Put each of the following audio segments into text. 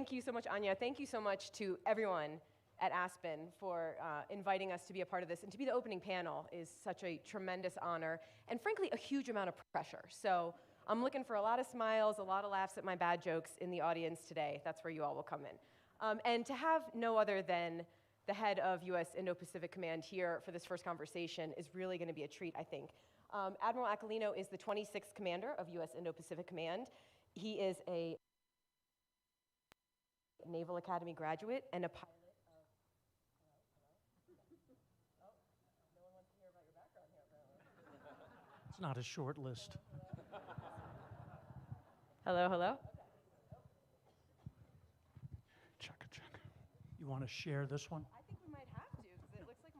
thank you so much, Anya. Thank you so much to everyone at Aspen for inviting us to be a part of this. And to be the opening panel is such a tremendous honor and, frankly, a huge amount of pressure. So I'm looking for a lot of smiles, a lot of laughs at my bad jokes in the audience today. That's where you all will come in. And to have no other than the head of U.S. Indo-Pacific Command here for this first conversation is really going to be a treat, I think. Admiral Aquilino is the 26th commander of U.S. Indo-Pacific Command. He is a Naval Academy graduate and a pilot of... Oh, no one wants to hear about your background here, apparently. It's not a short list. Hello, hello. Check. You want to share this one? I think we might have to, because it looks like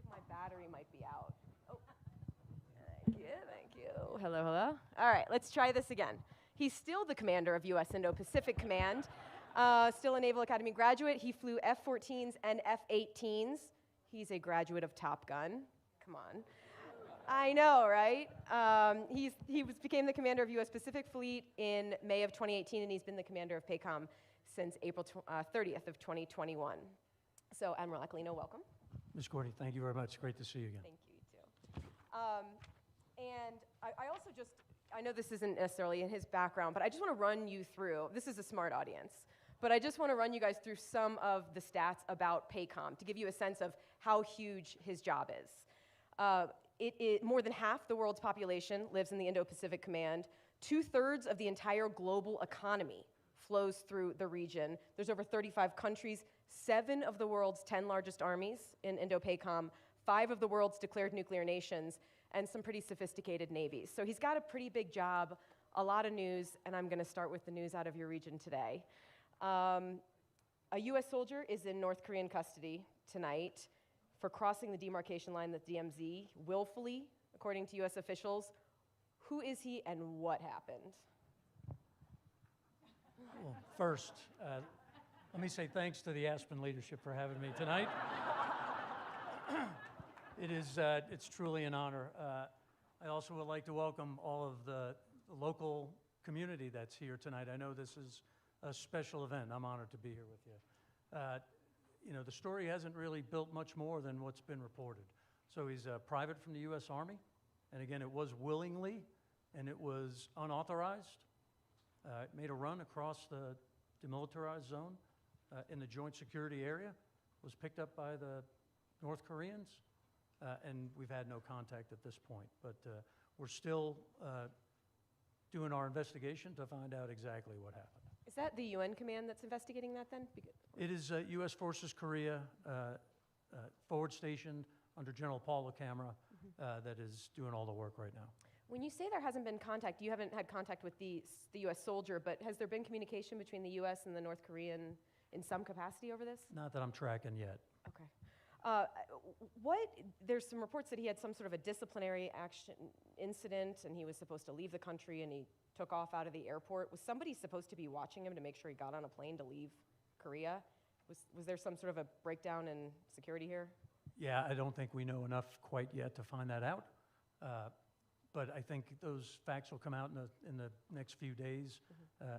my battery might be out. Oh, thank you. Hello. All right, let's try this again. He's still the commander of U.S. Indo-Pacific Command, still a Naval Academy graduate. He flew F-14s and F-18s. He's a graduate of Top Gun. Come on. I know, right? He became the commander of U.S. Pacific Fleet in May of 2018, and he's been the commander of PACOM since April 30th of 2021. So, Admiral Aquilino, welcome. Ms. Courtney, thank you very much. Great to see you again. Thank you, too. And I also just, I know this isn't necessarily in his background, but I just want to run you through, this is a smart audience, but I just want to run you guys through some of the stats about PACOM to give you a sense of how huge his job is. More than half the world's population lives in the Indo-Pacific Command. 2/3 of the entire global economy flows through the region. There's over 35 countries, 7 of the world's 10 largest armies in Indo-PACOM, 5 of the world's declared nuclear nations, and some pretty sophisticated navies. So he's got a pretty big job, a lot of news, and I'm going to start with the news out of your region today. A U.S. soldier is in North Korean custody tonight for crossing the demarcation line, the DMZ, willfully, according to U.S. officials. Who is he and what happened? Well, first, let me say thanks to the Aspen leadership for having me tonight. It's truly an honor. I also would like to welcome all of the local community that's here tonight. I know this is a special event. I'm honored to be here with you. You know, the story hasn't really built much more than what's been reported. So he's a private from the U.S. Army, and again, it was willingly, and it was unauthorized. It made a run across the demilitarized zone in the joint security area, was picked up by the North Koreans, and we've had no contact at this point. But we're still doing our investigation to find out exactly what happened. Is that the UN command that's investigating that then? It is U.S. Forces Korea, forward stationed under General Paul LaCamera, that is doing all the work right now. When you say there hasn't been contact, you haven't had contact with the U.S. soldier, but has there been communication between the U.S. and the North Korean in some capacity over this? Not that I'm tracking yet. Okay. There's some reports that he had some sort of a disciplinary action incident, and he was supposed to leave the country, and he took off out of the airport. Was somebody supposed to be watching him to make sure he got on a plane to leave Korea? Was there some sort of a breakdown in security here? Yeah, I don't think we know enough quite yet to find that out. But I think those facts will come out in the next few days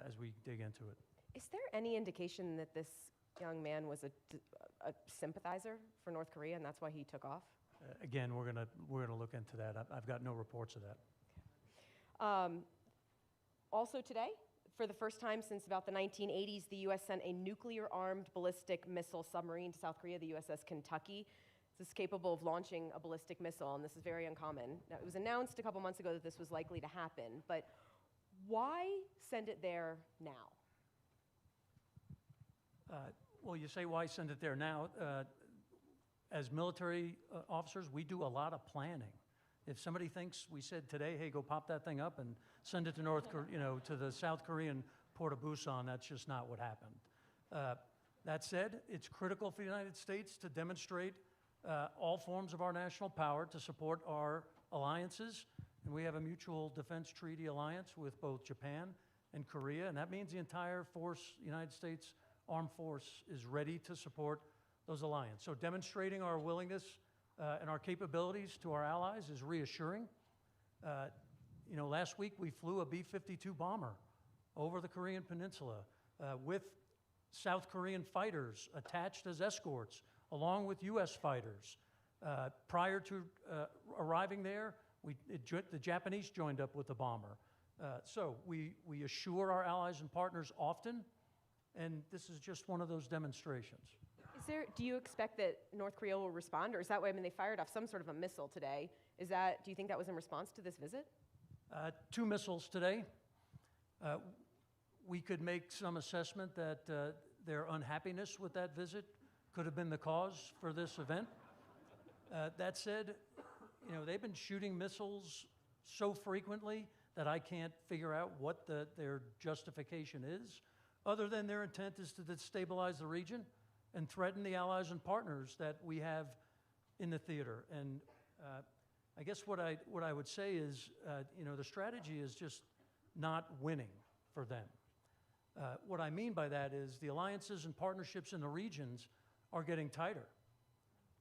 as we dig into it. Is there any indication that this young man was a sympathizer for North Korea, and that's why he took off? Again, we're gonna look into that. I've got no reports of that. Also today, for the first time since about the 1980s, the U.S. sent a nuclear-armed ballistic missile submarine to South Korea, the USS Kentucky. This is capable of launching a ballistic missile, and this is very uncommon. Now, it was announced a couple months ago that this was likely to happen, but why send it there now? Well, you say why send it there now? As military officers, we do a lot of planning. If somebody thinks we said today, hey, go pop that thing up and send it to to the South Korean port of Busan, that's just not what happened. That said, it's critical for the United States to demonstrate all forms of our national power to support our alliances. And we have a mutual defense treaty alliance with both Japan and Korea, and that means the entire United States Armed Force is ready to support those alliances. So demonstrating our willingness and our capabilities to our allies is reassuring. Last week we flew a B-52 bomber over the Korean Peninsula with South Korean fighters attached as escorts, along with U.S. fighters. Prior to arriving there, the Japanese joined up with the bomber. So we assure our allies and partners often, and this is just one of those demonstrations. Do you expect that North Korea will respond, or is that way? I mean, they fired off some sort of a missile today. Do you think that was in response to this visit? 2 missiles today. We could make some assessment that their unhappiness with that visit could have been the cause for this event. That said, you know, they've been shooting missiles so frequently that I can't figure out what their justification is, other than their intent is to destabilize the region and threaten the allies and partners that we have in the theater. And I guess what I would say is, you know, the strategy is just not winning for them. What I mean by that is the alliances and partnerships in the regions are getting tighter.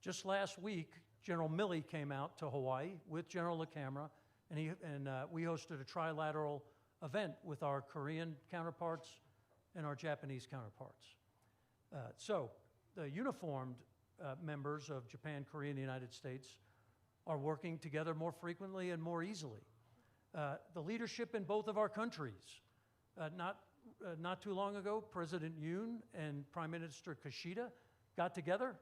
Just last week, General Milley came out to Hawaii with General LaCamera, and we hosted a trilateral event with our Korean counterparts and our Japanese counterparts. So the uniformed members of Japan, Korea, and the United States are working together more frequently and more easily. The leadership in both of our countries, not too long ago, President Yoon and Prime Minister Kishida got together,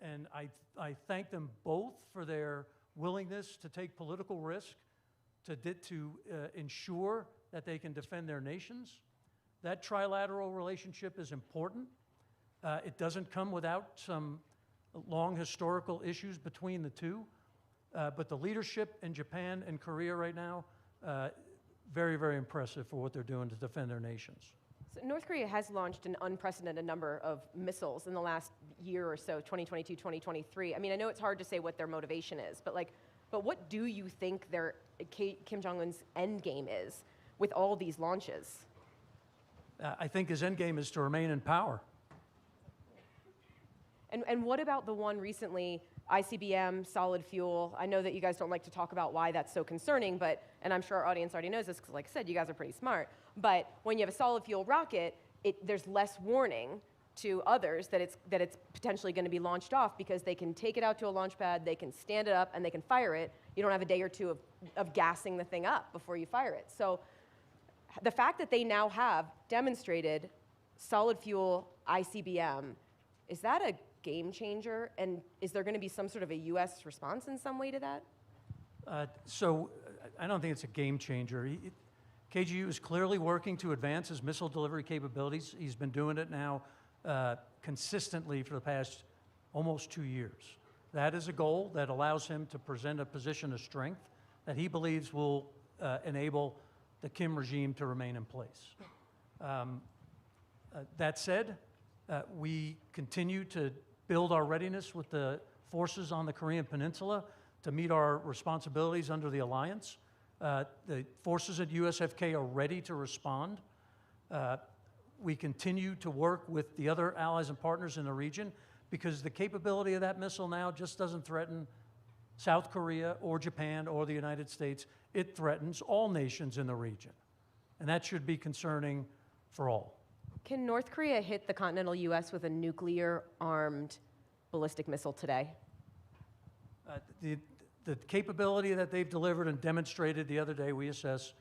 and I thank them both for their willingness to take political risk to ensure that they can defend their nations. That trilateral relationship is important. It doesn't come without some long historical issues between the two, but the leadership in Japan and Korea right now, very, very impressive for what they're doing to defend their nations. So North Korea has launched an unprecedented number of missiles in the last year or so, 2022, 2023. I mean, I know it's hard to say what their motivation is, but what do you think Kim Jong-un's end game is with all these launches? I think his end game is to remain in power. And what about the one recently, ICBM, solid fuel? I know that you guys don't like to talk about why that's so concerning, and I'm sure our audience already knows this because, like I said, you guys are pretty smart. But when you have a solid fuel rocket, there's less warning to others that it's potentially going to be launched off because they can take it out to a launch pad, they can stand it up, and they can fire it. You don't have a day or two of gassing the thing up before you fire it. So the fact that they now have demonstrated solid fuel ICBM, is that a game changer? And is there going to be some sort of a U.S. response in some way to that? So I don't think it's a game changer. KGU is clearly working to advance his missile delivery capabilities. He's been doing it now consistently for the past almost 2 years. That is a goal that allows him to present a position of strength that he believes will enable the Kim regime to remain in place. That said, we continue to build our readiness with the forces on the Korean Peninsula to meet our responsibilities under the alliance. The forces at USFK are ready to respond. We continue to work with the other allies and partners in the region because the capability of that missile now just doesn't threaten South Korea or Japan or the United States. It threatens all nations in the region. And that should be concerning for all. Can North Korea hit the continental U.S. with a nuclear-armed ballistic missile today? The capability that they've delivered and demonstrated the other day, we assess,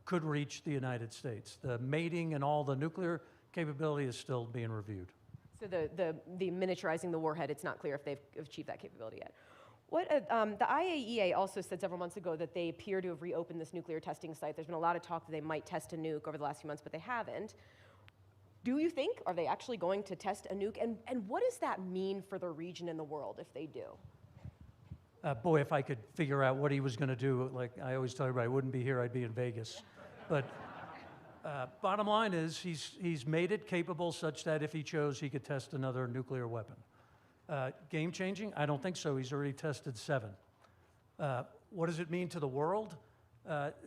could reach the United States. The mating and all the nuclear capability is still being reviewed. So the miniaturizing the warhead, it's not clear if they've achieved that capability yet. The IAEA also said several months ago that they appear to have reopened this nuclear testing site. There's been a lot of talk that they might test a nuke over the last few months, but they haven't. Do you think, are they actually going to test a nuke? And what does that mean for the region and the world if they do? Boy, if I could figure out what he was going to do, like I always tell everybody, I wouldn't be here, I'd be in Vegas. But bottom line is he's made it capable such that if he chose, he could test another nuclear weapon. Game changing? I don't think so. He's already tested 7. What does it mean to the world?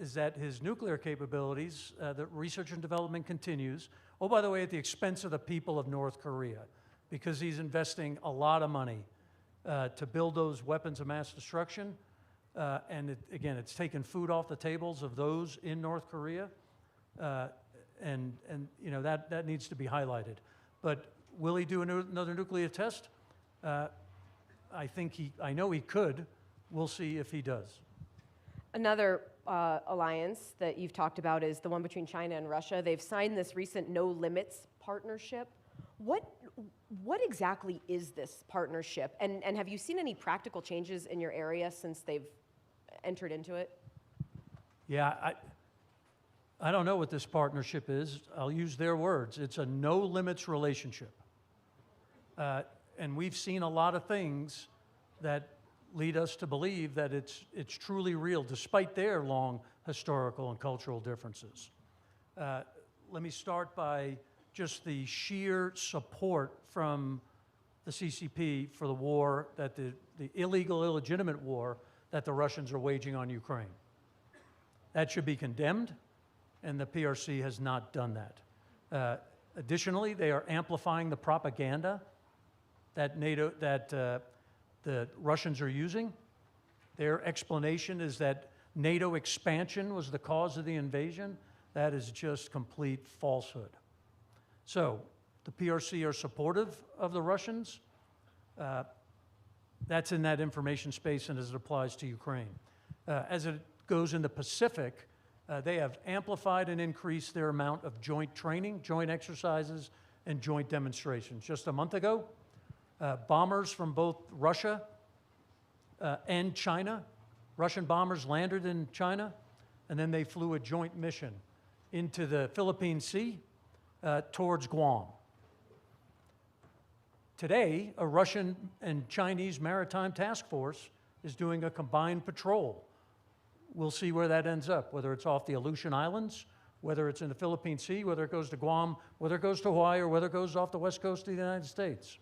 Is that his nuclear capabilities, the research and development continues. Oh, by the way, at the expense of the people of North Korea, because he's investing a lot of money to build those weapons of mass destruction. And again, it's taken food off the tables of those in North Korea. and you know, that needs to be highlighted. But will he do another nuclear test? I know he could. We'll see if he does. Another alliance that you've talked about is the one between China and Russia. They've signed this recent no limits partnership. What exactly is this partnership? And have you seen any practical changes in your area since they've entered into it? Yeah, I don't know what this partnership is. I'll use their words. It's a no limits relationship. And we've seen a lot of things that lead us to believe that it's truly real, despite their long historical and cultural differences. Let me start by just the sheer support from the CCP for the war, that the illegal, illegitimate war that the Russians are waging on Ukraine. That should be condemned, and the PRC has not done that. Additionally, they are amplifying the propaganda that the Russians are using. Their explanation is that NATO expansion was the cause of the invasion. That is just complete falsehood. So the PRC are supportive of the Russians. That's in that information space and as it applies to Ukraine. As it goes in the Pacific, they have amplified and increased their amount of joint training, joint exercises, and joint demonstrations. Just a month ago, bombers from both Russia and China, Russian bombers landed in China, and then they flew a joint mission into the Philippine Sea towards Guam. Today, a Russian and Chinese maritime task force is doing a combined patrol. We'll see where that ends up, whether it's off the Aleutian Islands, whether it's in the Philippine Sea, whether it goes to Guam, whether it goes to Hawaii, or whether it goes off the west coast of the United States.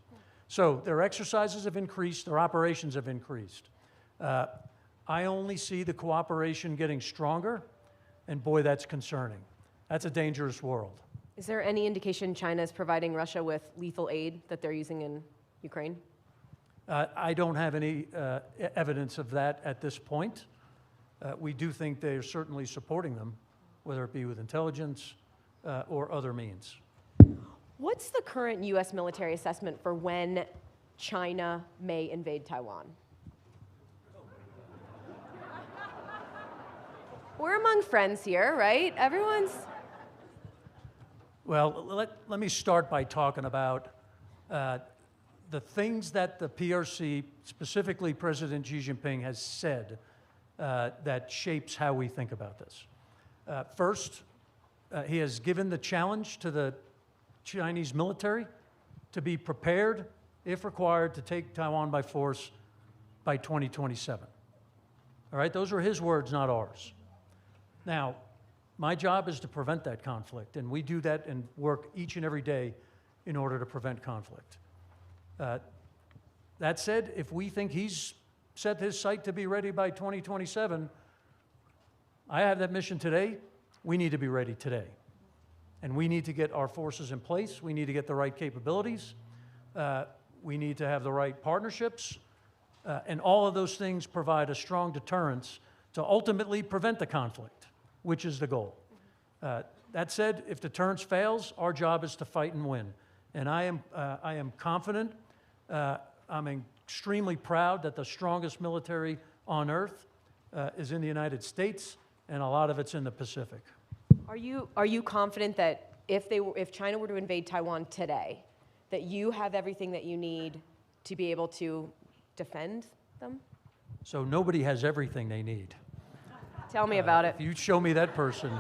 So their exercises have increased, their operations have increased. I only see the cooperation getting stronger, and boy, that's concerning. That's a dangerous world. Is there any indication China is providing Russia with lethal aid that they're using in Ukraine? I don't have any evidence of that at this point. We do think they're certainly supporting them, whether it be with intelligence or other means. What's the current U.S. military assessment for when China may invade Taiwan? We're among friends here, right? Everyone's... Well, let me start by talking about the things that the PRC, specifically President Xi Jinping, has said that shapes how we think about this. First, he has given the challenge to the Chinese military to be prepared, if required, to take Taiwan by force by 2027. All right, those are his words, not ours. Now, my job is to prevent that conflict, and we do that and work each and every day in order to prevent conflict. That said, if we think he's set his sight to be ready by 2027, I have that mission today. We need to be ready today. And we need to get our forces in place. We need to get the right capabilities. We need to have the right partnerships. And all of those things provide a strong deterrence to ultimately prevent the conflict, which is the goal. That said, if deterrence fails, our job is to fight and win. And I am confident, I'm extremely proud that the strongest military on earth is in the United States, and a lot of it's in the Pacific. Are you confident that if China were to invade Taiwan today, that you have everything that you need to be able to defend them? So nobody has everything they need. Tell me about it. If you show me that person.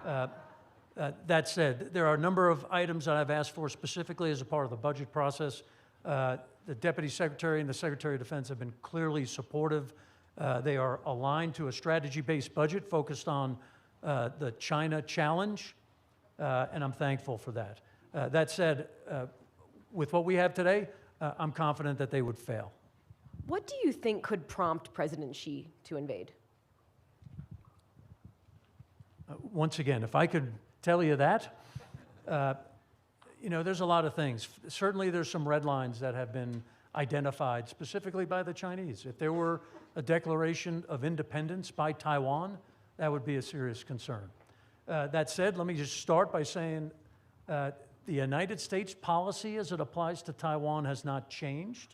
That said, there are a number of items that I've asked for specifically as a part of the budget process. The Deputy Secretary and the Secretary of Defense have been clearly supportive. They are aligned to a strategy-based budget focused on the China challenge, and I'm thankful for that. That said, with what we have today, I'm confident that they would fail. What do you think could prompt President Xi to invade? Once again, if I could tell you that, you know, there's a lot of things. Certainly there's some red lines that have been identified specifically by the Chinese. If there were a declaration of independence by Taiwan, that would be a serious concern. That said, let me just start by saying the United States policy as it applies to Taiwan has not changed.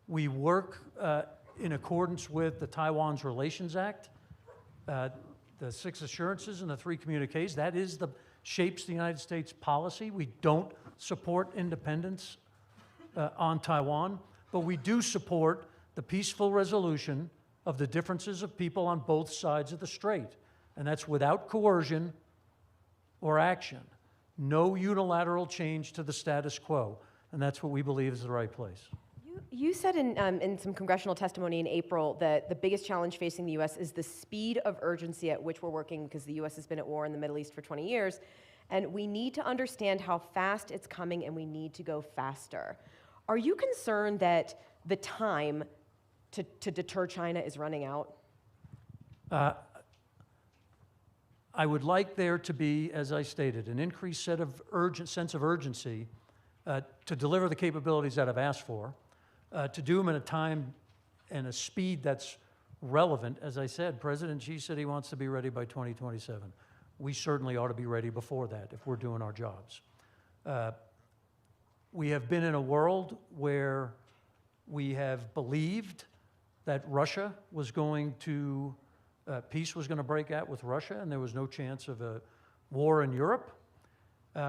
We work in accordance with the Taiwan's Relations Act, the 6 assurances and the 3 communiques. That is shapes the United States policy. We don't support independence on Taiwan, but we do support the peaceful resolution of the differences of people on both sides of the strait. And that's without coercion or action. No unilateral change to the status quo. And that's what we believe is the right place. You said in some congressional testimony in April that the biggest challenge facing the U.S. is the speed of urgency at which we're working, because the U.S. has been at war in the Middle East for 20 years, and we need to understand how fast it's coming, and we need to go faster. Are you concerned that the time to deter China is running out? I would like there to be, as I stated, an increased sense of urgency to deliver the capabilities that I've asked for, to do them in a time and a speed that's relevant. As I said, President Xi said he wants to be ready by 2027. We certainly ought to be ready before that if we're doing our jobs. We have been in a world where we have believed that Russia was going to, peace was going to break out with Russia, and there was no chance of a war in Europe.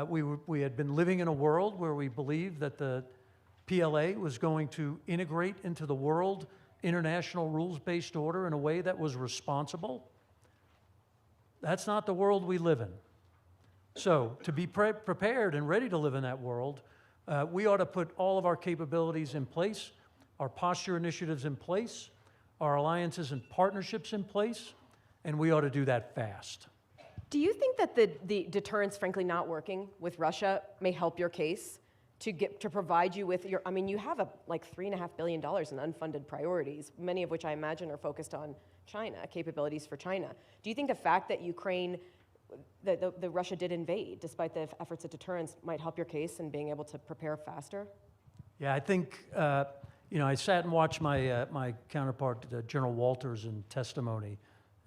We had been living in a world where we believed that the PLA was going to integrate into the world international rules-based order in a way that was responsible. That's not the world we live in. So to be prepared and ready to live in that world, we ought to put all of our capabilities in place, our posture initiatives in place, our alliances and partnerships in place, and we ought to do that fast. Do you think that the deterrence, frankly, not working with Russia may help your case to provide you with your, I mean, you have like $3.5 billion in unfunded priorities, many of which I imagine are focused on China, capabilities for China. Do you think the fact that Ukraine, that Russia did invade, despite the efforts at deterrence, might help your case in being able to prepare faster? Yeah, I think, you know, I sat and watched my counterpart, General Walters, in testimony,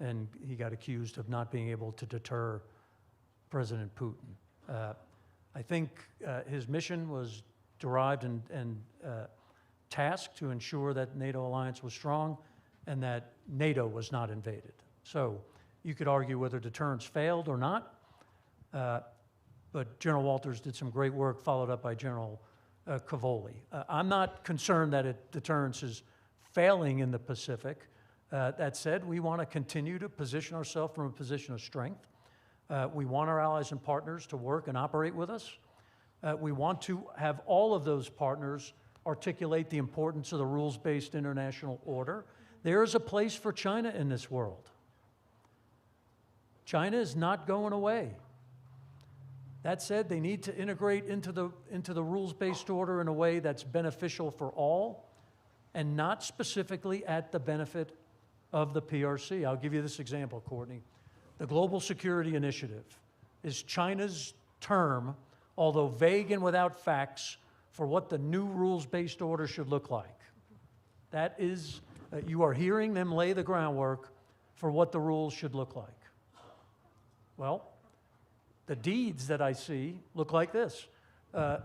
and he got accused of not being able to deter President Putin. I think his mission was derived and tasked to ensure that NATO alliance was strong and that NATO was not invaded. So you could argue whether deterrence failed or not, but General Walters did some great work, followed up by General Cavoli. I'm not concerned that deterrence is failing in the Pacific. That said, we want to continue to position ourselves from a position of strength. We want our allies and partners to work and operate with us. We want to have all of those partners articulate the importance of the rules-based international order. There is a place for China in this world. China is not going away. That said, they need to integrate into the rules-based order in a way that's beneficial for all and not specifically at the benefit of the PRC. I'll give you this example, Courtney. The Global Security Initiative is China's term, although vague and without facts, for what the new rules-based order should look like. That is, you are hearing them lay the groundwork for what the rules should look like. Well, the deeds that I see look like this. A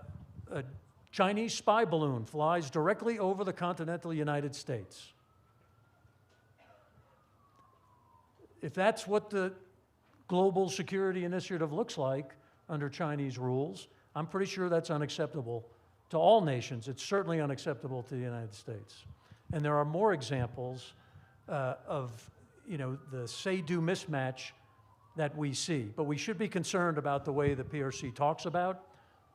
Chinese spy balloon flies directly over the continental United States. If that's what the Global Security Initiative looks like under Chinese rules, I'm pretty sure that's unacceptable to all nations. It's certainly unacceptable to the United States. And there are more examples of, you know, the say-do mismatch that we see. But we should be concerned about the way the PRC talks about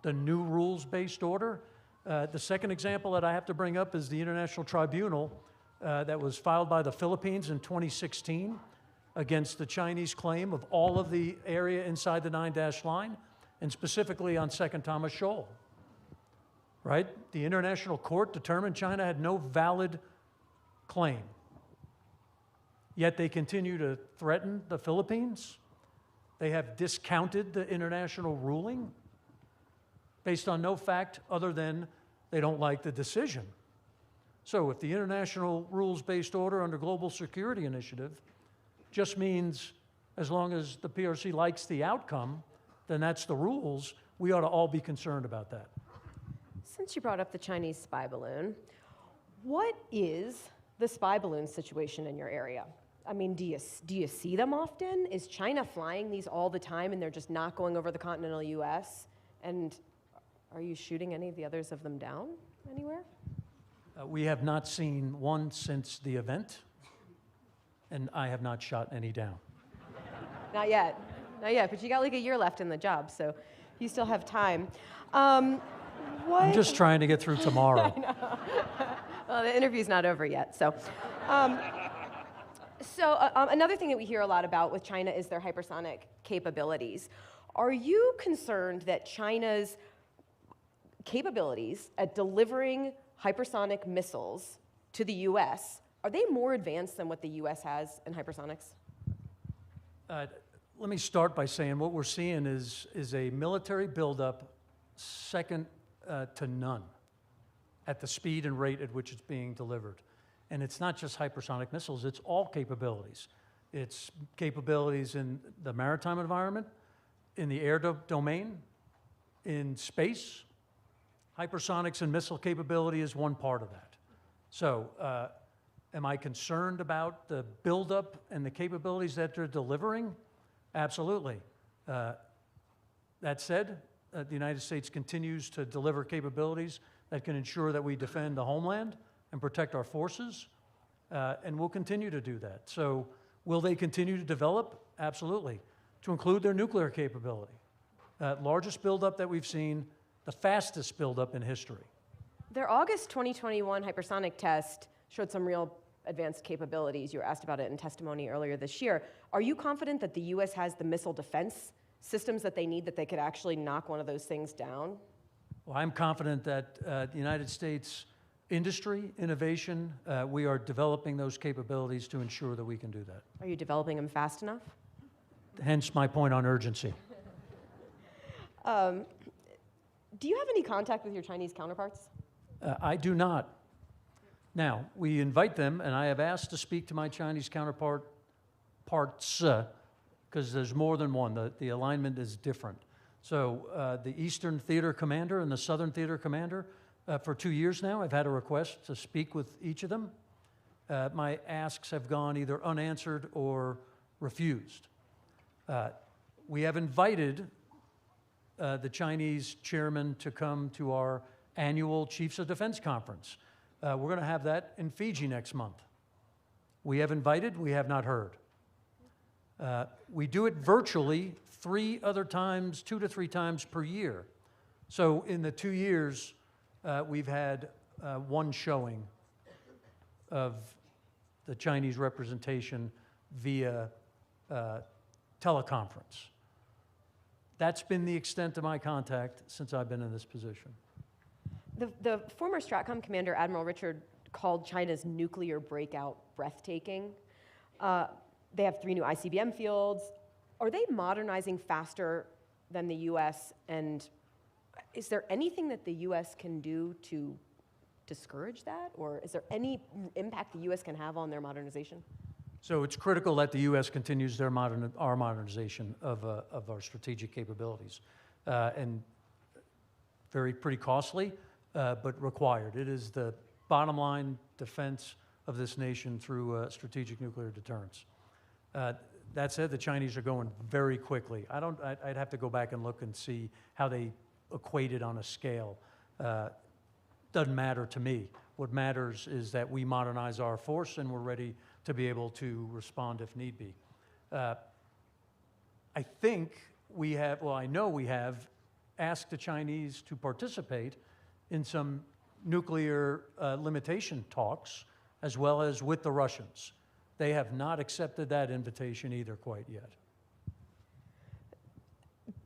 the new rules-based order. The second example that I have to bring up is the International Tribunal that was filed by the Philippines in 2016 against the Chinese claim of all of the area inside the 9-dash line, and specifically on Second Thomas Shoal. Right? The International Court determined China had no valid claim. Yet they continue to threaten the Philippines. They have discounted the international ruling based on no fact other than they don't like the decision. So if the international rules-based order under Global Security Initiative just means as long as the PRC likes the outcome, then that's the rules. We ought to all be concerned about that. Since you brought up the Chinese spy balloon, what is the spy balloon situation in your area? I mean, do you see them often? Is China flying these all the time and they're just not going over the continental US? And are you shooting any of the others of them down anywhere? We have not seen one since the event, and I have not shot any down. Not yet, but you got like a year left in the job, so you still have time. I'm just trying to get through tomorrow. I know. Well, the interview's not over yet, so. Another thing that we hear a lot about with China is their hypersonic capabilities. Are you concerned that China's capabilities at delivering hypersonic missiles to the US, are they more advanced than what the US has in hypersonics? Let me start by saying what we're seeing is a military buildup second to none at the speed and rate at which it's being delivered. And it's not just hypersonic missiles, it's all capabilities. It's capabilities in the maritime environment, in the air domain, in space. Hypersonics and missile capability is one part of that. So, am I concerned about the buildup and the capabilities that they're delivering? Absolutely. That said, the United States continues to deliver capabilities that can ensure that we defend the homeland and protect our forces, and we'll continue to do that. So will they continue to develop? Absolutely. To include their nuclear capability. Largest buildup that we've seen, the fastest buildup in history. Their August 2021 hypersonic test showed some real advanced capabilities. You were asked about it in testimony earlier this year. Are you confident that the US has the missile defense systems that they need, that they could actually knock one of those things down? Well, I'm confident that the United States industry, innovation, we are developing those capabilities to ensure that we can do that. Are you developing them fast enough? Hence my point on urgency. Do you have any contact with your Chinese counterparts? I do not. Now, we invite them, and I have asked to speak to my Chinese counterparts, because there's more than one. The alignment is different. So the Eastern Theater Commander and the Southern Theater Commander, for 2 years now, I've had a request to speak with each of them. My asks have gone either unanswered or refused. We have invited the Chinese chairman to come to our annual Chiefs of Defense Conference. We're going to have that in Fiji next month. We have invited, we have not heard. We do it virtually 2 to 3 times per year. So in the 2 years, we've had one showing of the Chinese representation via teleconference. That's been the extent of my contact since I've been in this position. The former STRATCOM commander, Admiral Richard, called China's nuclear breakout breathtaking. They have 3 new ICBM fields. Are they modernizing faster than the US? And is there anything that the US can do to discourage that? Or is there any impact the US can have on their modernization? So it's critical that the U.S. continues our modernization of our strategic capabilities, and pretty costly, but required. It is the bottom line defense of this nation through strategic nuclear deterrence. That said, the Chinese are going very quickly. I'd have to go back and look and see how they equated on a scale. Doesn't matter to me. What matters is that we modernize our force and we're ready to be able to respond if need be. I think we have, well, I know we have asked the Chinese to participate in some nuclear limitation talks, as well as with the Russians. They have not accepted that invitation either quite yet.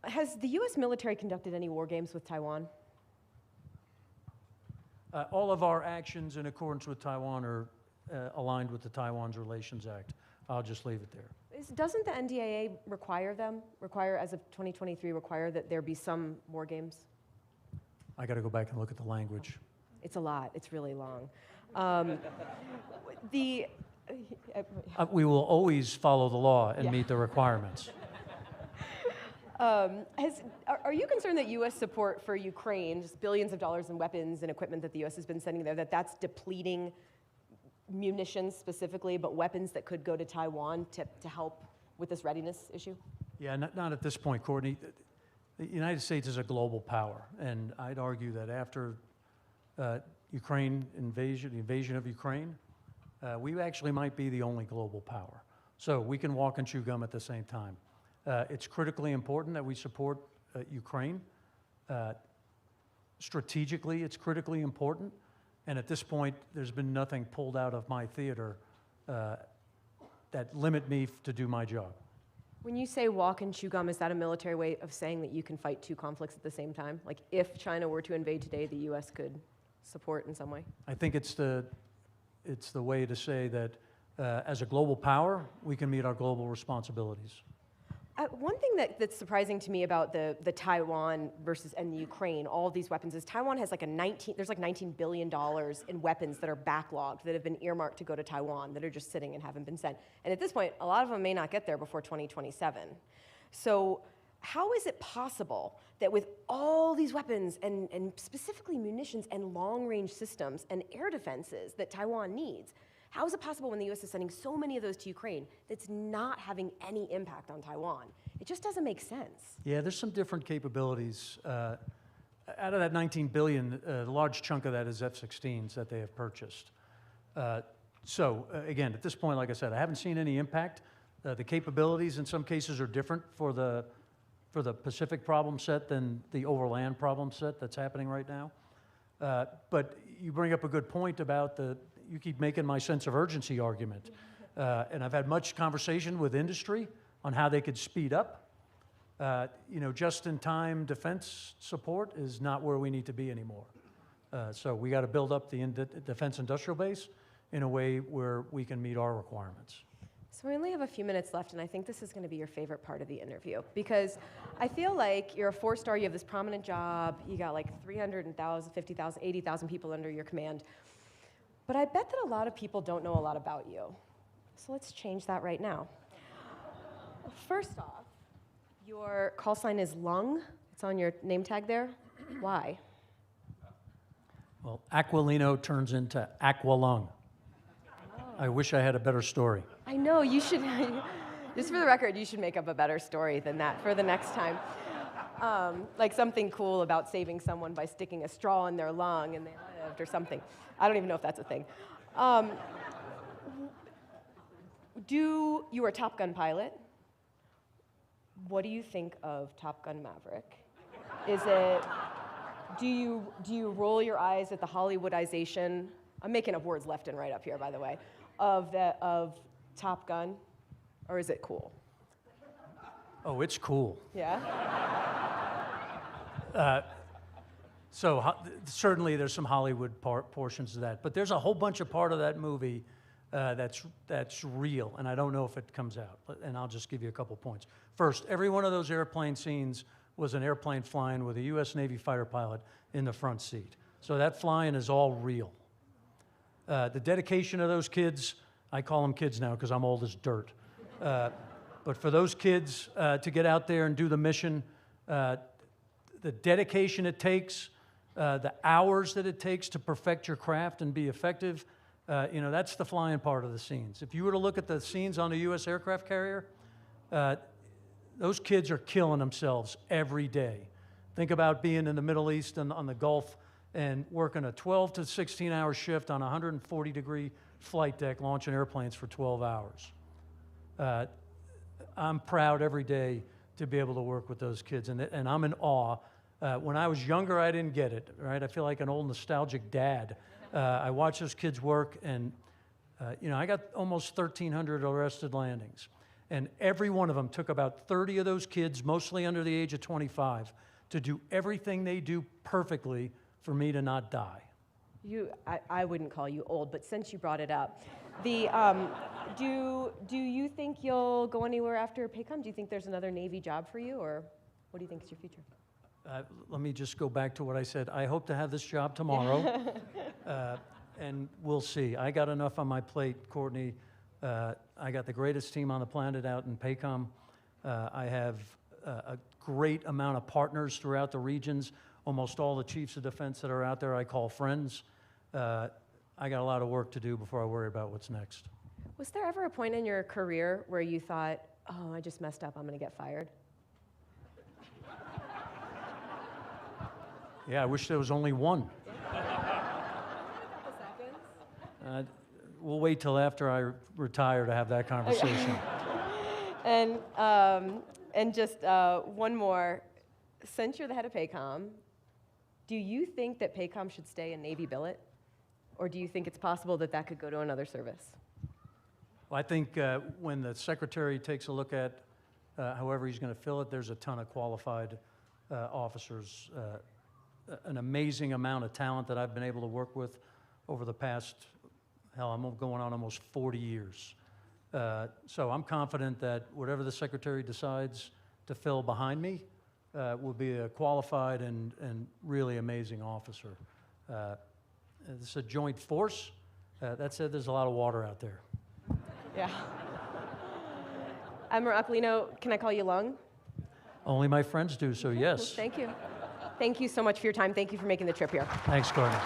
Has the US military conducted any war games with Taiwan? All of our actions in accordance with Taiwan are aligned with the Taiwan's Relations Act. I'll just leave it there. Doesn't the NDAA as of 2023, require that there be some war games? I got to go back and look at the language. It's a lot. It's really long. We will always follow the law and Yeah. meet the requirements. Are you concerned that U.S. support for Ukraine, just billions of dollars in weapons and equipment that the U.S. has been sending there, that's depleting munitions specifically, but weapons that could go to Taiwan to help with this readiness issue? Yeah, not at this point, Courtney. The United States is a global power, and I'd argue that after the invasion of Ukraine, we actually might be the only global power. So we can walk and chew gum at the same time. It's critically important that we support Ukraine. Strategically, it's critically important. And at this point, there's been nothing pulled out of my theater that limit me to do my job. When you say walk and chew gum, is that a military way of saying that you can fight two conflicts at the same time? Like if China were to invade today, the U.S. could support in some way? I think it's the way to say that as a global power, we can meet our global responsibilities. One thing that's surprising to me about the Taiwan and the Ukraine, all of these weapons, is Taiwan has there's like $19 billion in weapons that are backlogged, that have been earmarked to go to Taiwan, that are just sitting and haven't been sent. And at this point, a lot of them may not get there before 2027. So how is it possible that with all these weapons and specifically munitions and long-range systems and air defenses that Taiwan needs, how is it possible when the U.S. is sending so many of those to Ukraine that's not having any impact on Taiwan? It just doesn't make sense. Yeah, there's some different capabilities. Out of that $19 billion, a large chunk of that is F-16s that they have purchased. Again, at this point, like I said, I haven't seen any impact. The capabilities in some cases are different for the Pacific problem set than the overland problem set that's happening right now. But you bring up a good point about you keep making my sense of urgency argument. And I've had much conversation with industry on how they could speed up. Just-in-time defense support is not where we need to be anymore. So we got to build up the defense industrial base in a way where we can meet our requirements. So we only have a few minutes left, and I think this is going to be your favorite part of the interview, because I feel like you're a four-star, you have this prominent job, you got like 300,000, 50,000, 80,000 people under your command. But I bet that a lot of people don't know a lot about you. So let's change that right now. First off, your call sign is Lung. It's on your name tag there. Why? Well, Aquilino turns into Aqualung. I wish I had a better story. I know, you should, just for the record, you should make up a better story than that for the next time. Like something cool about saving someone by sticking a straw in their lung and they lived or something. I don't even know if that's a thing. You were a Top Gun pilot. What do you think of Top Gun Maverick? Do you roll your eyes at the Hollywoodization? I'm making up words left and right up here, by the way, of Top Gun, or is it cool? Oh, it's cool. Yeah? Certainly there's some Hollywood portions of that, but there's a whole bunch of part of that movie that's real, and I don't know if it comes out, and I'll just give you a couple points. First, every one of those airplane scenes was an airplane flying with a U.S. Navy fighter pilot in the front seat. So that flying is all real. The dedication of those kids, I call them kids now because I'm old as dirt, but for those kids to get out there and do the mission, the dedication it takes, the hours that it takes to perfect your craft and be effective, that's the flying part of the scenes. If you were to look at the scenes on a U.S. aircraft carrier, those kids are killing themselves every day. Think about being in the Middle East and on the Gulf and working a 12 to 16-hour shift on a 140-degree flight deck, launching airplanes for 12 hours. I'm proud every day to be able to work with those kids, and I'm in awe. When I was younger, I didn't get it, right? I feel like an old nostalgic dad. I watch those kids work, and I got almost 1,300 arrested landings. And every one of them took about 30 of those kids, mostly under the age of 25, to do everything they do perfectly for me to not die. I wouldn't call you old, but since you brought it up, do you think you'll go anywhere after PACOM? Do you think there's another Navy job for you, or what do you think is your future? Let me just go back to what I said. I hope to have this job tomorrow, and we'll see. I got enough on my plate, Courtney, I got the greatest team on the planet out in PACOM. I have a great amount of partners throughout the regions. Almost all the chiefs of defense that are out there I call friends. I got a lot of work to do before I worry about what's next. Was there ever a point in your career where you thought, oh, I just messed up, I'm going to get fired? Yeah, I wish there was only one. We'll wait till after I retire to have that conversation. And just one more. Since you're the head of PACOM, do you think that PACOM should stay in Navy billet? Or do you think it's possible that that could go to another service? Well, I think when the secretary takes a look at however he's going to fill it, there's a ton of qualified officers, an amazing amount of talent that I've been able to work with over the past, hell, I'm going on almost 40 years. So I'm confident that whatever the secretary decides to fill behind me will be a qualified and really amazing officer. This is a joint force. That said, there's a lot of water out there. Yeah. Admiral Aquilino, can I call you Lung? Only my friends do, so yes. Thank you. Thank you so much for your time. Thank you for making the trip here. Thanks, Courtney.